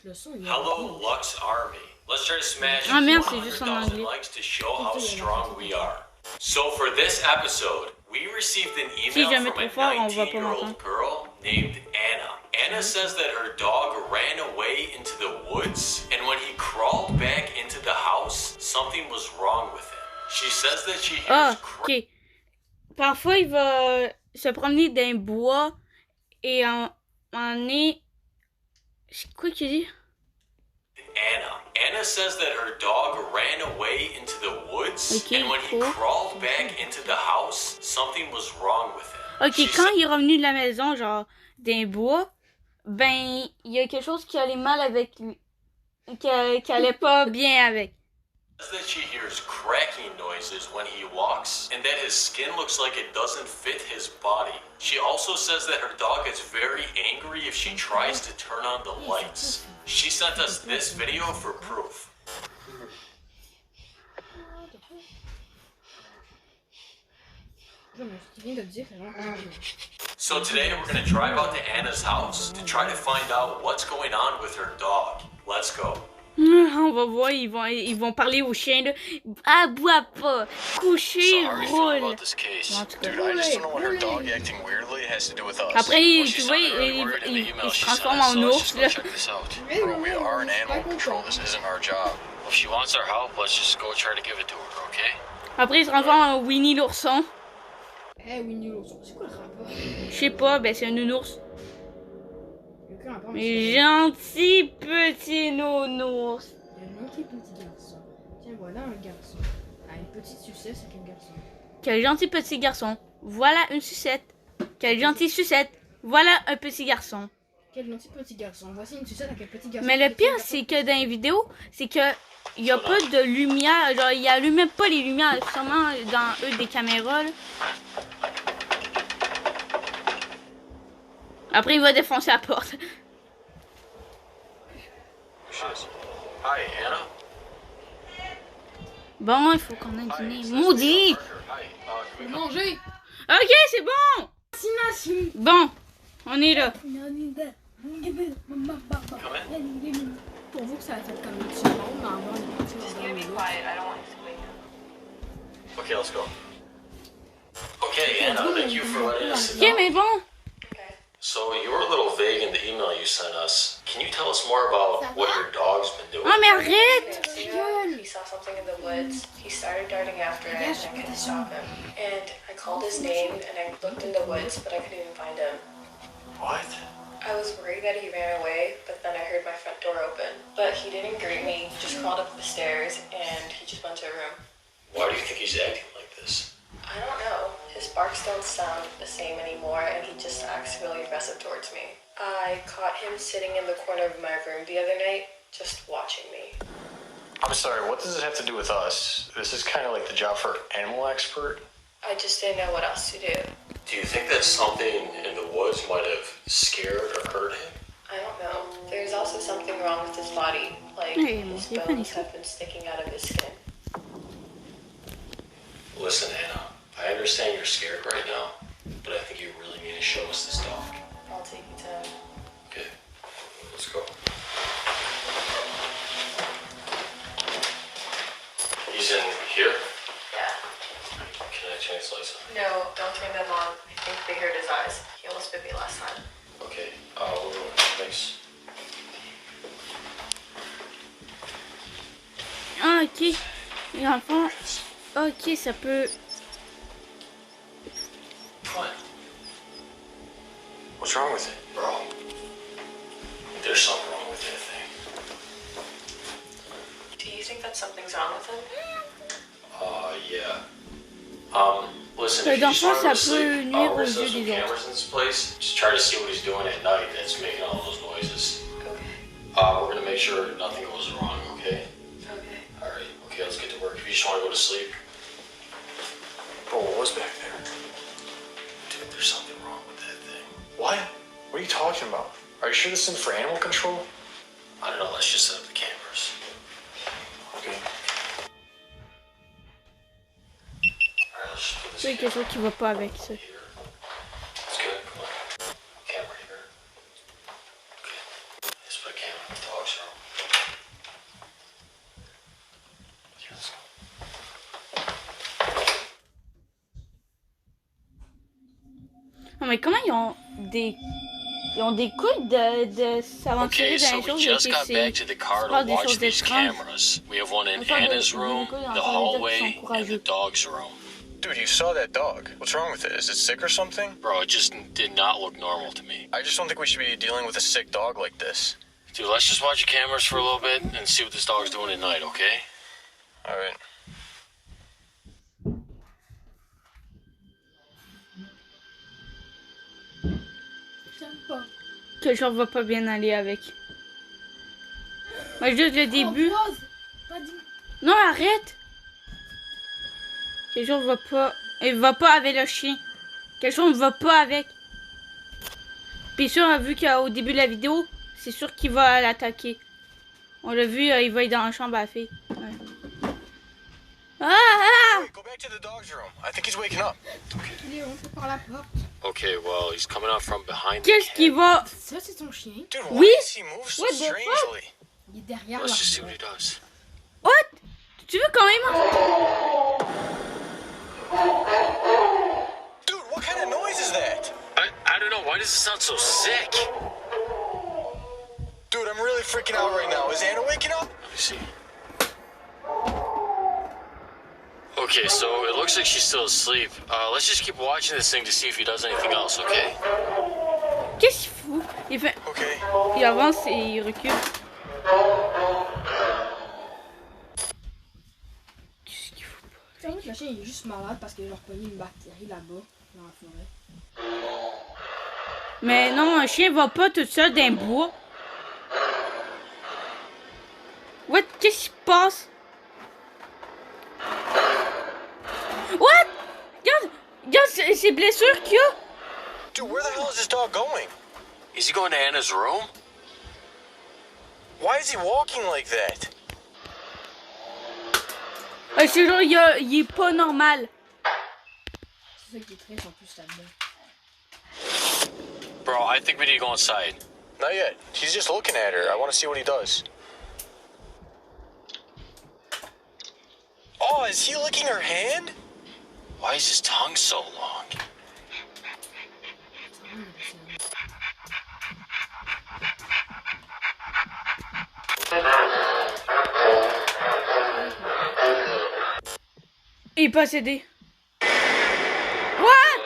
le son. Hello, Lux Army. Let's try to smash Ah merde, c'est juste en 100,000 anglais. likes to show how strong we are. So for this episode, we received an Si email jamais from a trop fort, on va pas 19-year-old m'entendre. girl named Anna. Anna says that her dog ran away into the woods, and when he crawled back into the house, something was wrong with him. She says that she hears Ah, ok. Parfois, il va se promener dans un bois et en est... C'est quoi qu'il dit? Anna says that her dog ran away into the woods, okay, and when he crawled back into the house, something was wrong with him. Ok, quand il est revenu de la maison, genre, d'un bois, ben, il y a quelque chose qui allait mal avec lui. Qui allait pas bien avec. That she hears cracking noises when he walks, and that his skin looks like it doesn't fit his body. She also says that her dog is very angry if she tries to turn on the lights. She sent us this video for proof. So today we're going to drive out to Anna's house to try to find out what's going on with her dog. Let's go. On va voir, ils vont parler au chien là. Ah, bois pas, coucher, roule. Après, tu vois, il se transforme en ours là. Après, il se transforme en Winnie l'ourson. Eh, Winnie l'ourson, c'est quoi le rapport? Je sais pas, ben c'est un nounours. Gentil petit nounours. Il y a un gentil petit garçon. Tiens, voilà un garçon. Ah, une petite sucette, c'est un garçon. Quel gentil petit garçon. Voilà une sucette. Quelle gentille sucette. Voilà un petit garçon. Quel gentil petit garçon. Voici une sucette avec un petit garçon. Mais le pire, c'est que dans les vidéos, c'est que il n'y a pas de lumière. Genre, il allume même pas les lumières. Sûrement dans eux des caméras. Là. Après, il va défoncer la porte. Hi, Anna. Bon, il faut qu'on aille dîner. Maudit! Manger! Ok, c'est bon! Bon, on est là. Pour vous que ça a fait comme une seconde, mais en vrai, on est parti Okay, let's go. Okay, Anna, thank you for letting us Ok, know. mais bon. So you were a little vague in the email you sent us. Can you tell us more about what your dog's been doing? Ah, mais arrête! He saw something in the woods. He started darting after it, and I couldn't stop him. And I called his name, and I looked in the woods, but I couldn't even find him. What? I was worried that he ran away, but then I heard my front door open. But he didn't greet me, he just crawled up the stairs, and he just went to a room. Why do you think he's acting like this? I don't know. His barks don't sound the same anymore, and he just acts really aggressive towards me. I caught him sitting in the corner of my room the other night, just watching me. I'm sorry, what does it have to do with us? This is kind of like the job for animal expert. I just didn't know what else to do. Do you think that something in the woods might have scared or hurt him? I don't know. There's also something wrong with his body, like his bones have been sticking out of his skin. Listen, Anna, I understand you're scared right now, but I think you really need to show us this dog. I'll take you to him. Okay, let's go. He's in here? Yeah. Can I change the lights on? No, don't turn them on. I think they hurt his eyes. He almost bit me last time. Okay, we'll go. Thanks. Ah, ok. Et dans le fond, ok, ça peut... What? What's wrong with it? Bro, there's something wrong with that thing. Do you think that something's wrong with him? Yeah. Listen, Mais if dans you le just fond, want to ça go to sleep, peut nuire we're aux gonna set yeux some des autres. cameras in this place. Just try to see what he's doing at night that's making all those noises. Okay. We're gonna make sure nothing goes wrong, okay? Okay. Alright, okay, let's get to work. If you just want to go to sleep. Bro, what was back there? Dude, there's something wrong with that thing. What? What are you talking about? Are you sure this isn't for animal control? I don't know, let's just set up the cameras. Okay. Alright, let's just put this Oui, quelque chose qui va pas avec ça. here. That's good, come on. Camera here. Okay, let's put a camera on the dogs. mais comment ils ont des... Ils ont des couilles de s'aventurer Okay, dans so les we choses just et got back to the car pas to des watch choses these étranges. cameras. We have one in Enfin, Anna's des room, couilles, the enfin, hallway, des gens and courageux. the dog's room. Dude, you saw that dog. What's wrong with it? Is it sick or something? Bro, it just did not look normal to me. I just don't think we should be dealing with a sick dog like this. Dude, let's just watch the cameras for a little bit and see what this dog's doing at night, okay? All right. J'aime pas. Quelque chose va pas bien aller avec. Mais juste le début. Oh, pause. Pas dit. Non, arrête! Quelque chose va pas. Il va pas avec le chien. Quelque chose ne va pas avec. Puis sûr, vu qu'au début de la vidéo, c'est sûr qu'il va l'attaquer. On l'a vu, il va être dans la chambre à la fille. Ouais. Ah! Wait, go back to the dog's room. I think he's waking up. Il est rentré par la porte. Okay, well, he's coming out from behind the Qu'est-ce qu'il va. Ça, c'est ton chien. Dude, why Oui? does he move so What the fuck? strangely? Il est derrière Let's la just see what porte. he does. What? Tu veux quand même? Dude, what kind of noise is that? I don't know, why does it sound so sick? Dude, I'm really freaking out right now. Is Anna waking up? Let me see. Okay, so it looks like she's still asleep. Let's just keep watching this thing to see if he does anything else, okay? Qu'est-ce qu'il fout? Il fait. Okay. Il avance et il recule. Qu'est-ce qu'il fout? C'est vrai que le chien il est juste malade parce qu'il a repogné une bactérie là-bas, dans la forêt. Mais non, un chien va pas tout seul dans un bois. What? Qu'est-ce qui se passe? What? Regarde ces blessures qu'il y a. Dude, where the hell is this dog going? Is he going to Anna's room? Why is he walking like that? C'est genre, il est pas normal. C'est ça qui est triste en plus là-dedans. Bro, I think we need to go inside. Not yet. He's just looking at her. I want to see what he does. Oh, is he licking her hand? Why is his tongue so long? Il est possédé. What?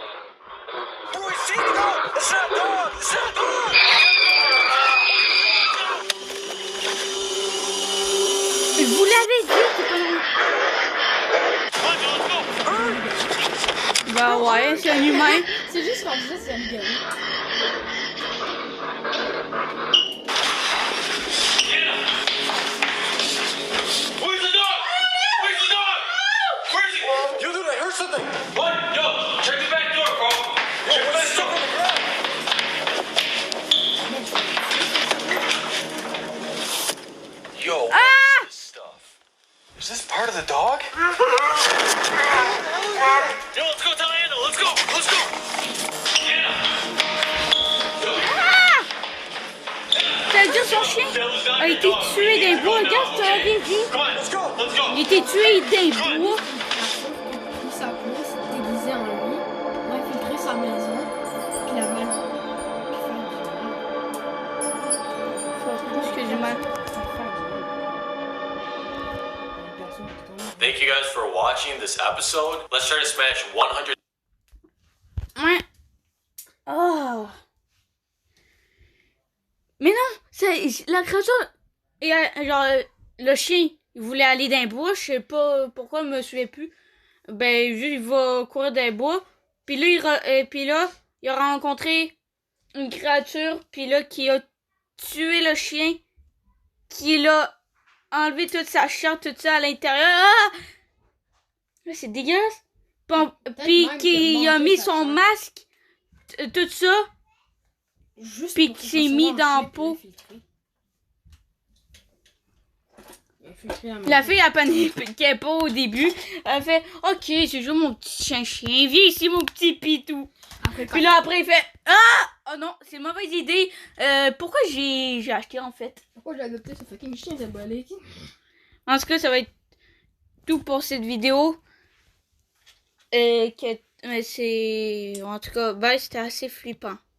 Dude, he's seen the dog! It's not a dog! It's not a dog! Vous l'avez dit, c'est pas... Bah ouais, c'est un humain. C'est juste rendu ça, c'est une gueule. Where's the dog? Where's the dog? Where's he? Yo, dude, I heard something! What? Yo, check the back door, bro. Check the back door. Yo, what Ah! is this stuff? Is this part of the dog? Yo, let's go tell Anna. Let's go. Let's go. Anna. Ça veut dire son chien a été tué d'un bois. Regarde, tu l'avais dit. Come on, let's go. Let's go. Il a été tué d'un bois. Puis sa peau s'est déguisée en lui pour infiltrer sa maison. Puis la balle. Puis Plus que du mal. Thank you guys for watching this episode. Let's try to smash 100. Ouais. Oh. Mais non, la créature... Et, genre, le chien, il voulait aller dans les bois. Je sais pas pourquoi, il me suivait plus. Ben, juste, il va courir dans les bois. Puis là, il a rencontré une créature. Puis là, qui a tué le chien. Qui l'a enlevé toute sa chair, tout ça à l'intérieur. Ah! Là, c'est dégueulasse. Puis même qui qu'il a a mis mangé son sa masque. Tout ça. Juste Puis pour qu'il qu'il s'est fasse mis son dans chien, la peau. puis il a infiltré la La maison. fille a paniqué pas au début. Elle fait ok, c'est juste mon petit chien. Viens ici, mon petit pitou. Après, Puis là, après, il fait ah! Oh non, c'est une mauvaise idée. Pourquoi j'ai acheté en fait? pourquoi j'ai adopté ce fucking chien diabolique? En tout cas, ça va être tout pour cette vidéo. Mais c'est... En tout cas, ben, c'était assez flippant.